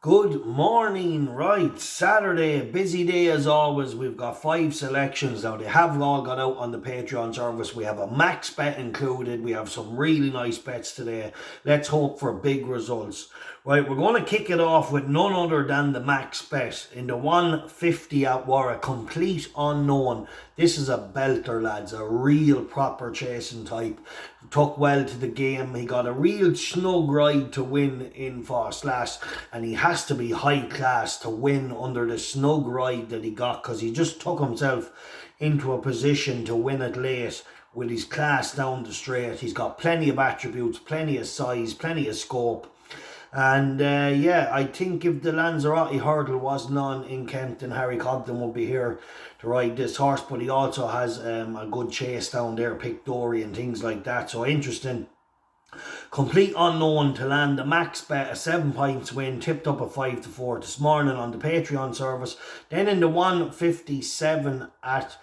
Good morning, right, Saturday, busy day as always. We've got 5 selections now. They have all gone out on the Patreon service. We have a max bet included. We have some really nice bets today. Let's hope for big results. Right, we're going to kick it off with none other than the max bet in the 150 at Warwick, complete unknown. This is a belter, lads, a real proper chasing type. Took well to the game. He got a real snug ride to win in first class, and he has to be high class to win under the snug ride that he got, because he just took himself into a position to win it late with his class down the straight. He's got plenty of attributes, plenty of size, plenty of scope. And yeah, I think if the Lanzarote hurdle wasn't on in Kent, then Harry Cobden would be here to ride this horse. But he also has a good chase down there, Pictory and things like that. So interesting. Complete unknown to land the max bet, a 7 points win, tipped up at 5-4 this morning on the Patreon service. Then in the 157 at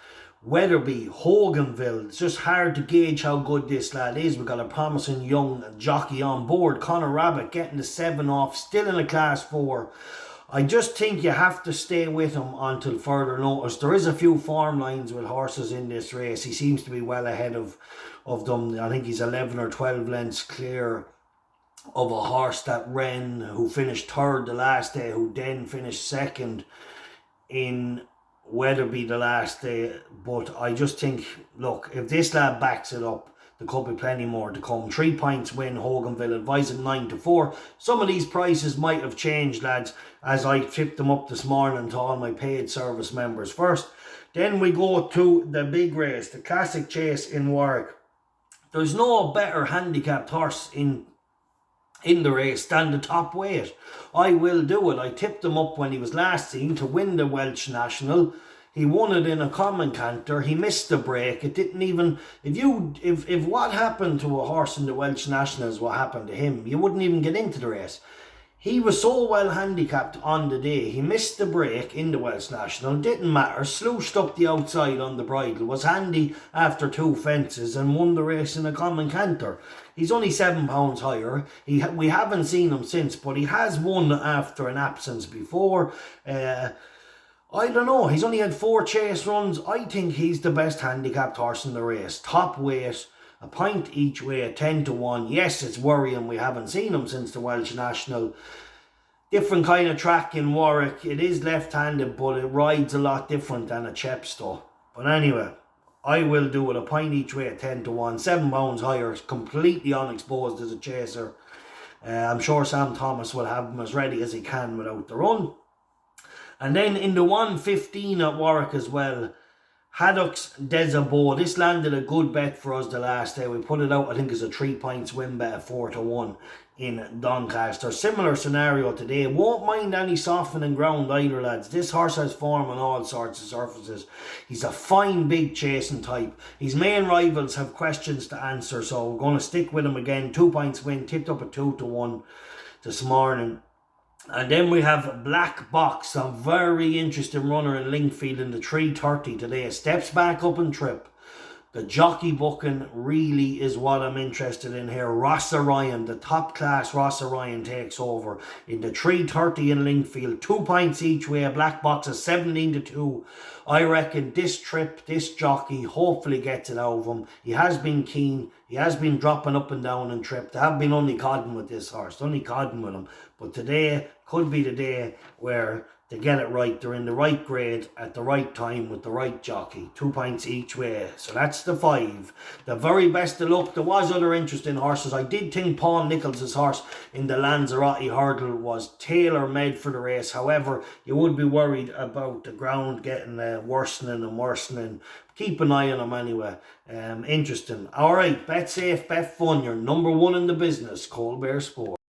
Weatherby, Hoganville. It's just hard to gauge how good this lad is. We've got a promising young jockey on board, Connor Rabbit, getting the 7 off, still in a class 4. I just think you have to stay with him until further notice. There is a few form lines with horses in this race. He seems to be well ahead of them. I think he's 11 or 12 lengths clear of a horse that ran, who finished third the last day, who then finished second in Weatherby the last day. But I just think, look, if this lad backs it up, there could be plenty more to come. 3 points win, Hoganville, advising 9-4. Some of these prices might have changed, lads, as I tipped them up this morning to all my paid service members first. Then we go to the big race, the Classic Chase in Warwick. There's no better handicapped horse in the race than the top weight. I will do it. I tipped him up when he was last seen to win the Welsh National. He won it in a common canter. He missed the break. It didn't even... If what happened to a horse in the Welsh National is what happened to him, you wouldn't even get into the race. He was so well handicapped on the day. He missed the break in the Welsh National. Didn't matter. Slooshed up the outside on the bridle. Was handy after 2 fences and won the race in a common canter. He's only £7 higher. We haven't seen him since, but he has won after an absence before. I don't know. He's only had 4 chase runs. I think he's the best handicapped horse in the race. Top weight. A point each way at 10-1. Yes, it's worrying we haven't seen him since the Welsh National. Different kind of track in Warwick. It is left-handed, but it rides a lot different than a Chepstow. But anyway, I will do it. A point each way at 10-1. £7 higher. Completely unexposed as a chaser. I'm sure Sam Thomas will have him as ready as he can without the run. And then in the 115 at Warwick as well, Haddock's Desabo. This landed a good bet for us the last day. We put it out, I think, as a 3 points win bet at 4-1 in Doncaster. Similar scenario today. Won't mind any softening ground either, lads. This horse has form on all sorts of surfaces. He's a fine big chasing type. His main rivals have questions to answer, so we're going to stick with him again. 2 points win, tipped up at 2-1 this morning. And then we have Black Box, a very interesting runner in Linkfield in the 330 today. Steps back up and trip. The jockey booking really is what I'm interested in here. Ross Orion, the top class Ross Orion takes over in the 330 in Linkfield. 2 points each way. A Black Box is 17-2. I reckon this trip, this jockey, hopefully gets it out of him. He has been keen. He has been dropping up and down and trip. They have been only codding with this horse, only codding with him. But today could be the day where they get it right. They're in the right grade at the right time with the right jockey. 2 points each way. So that's the 5. The very best of luck. There was other interesting horses. I did think Paul Nicholls' horse in the Lanzarote hurdle was tailor-made for the race. However, you would be worried about the ground getting worsening and worsening. Keep an eye on him anyway. Interesting. Alright, bet safe, bet fun. You're number 1 in the business. Colbert Sport.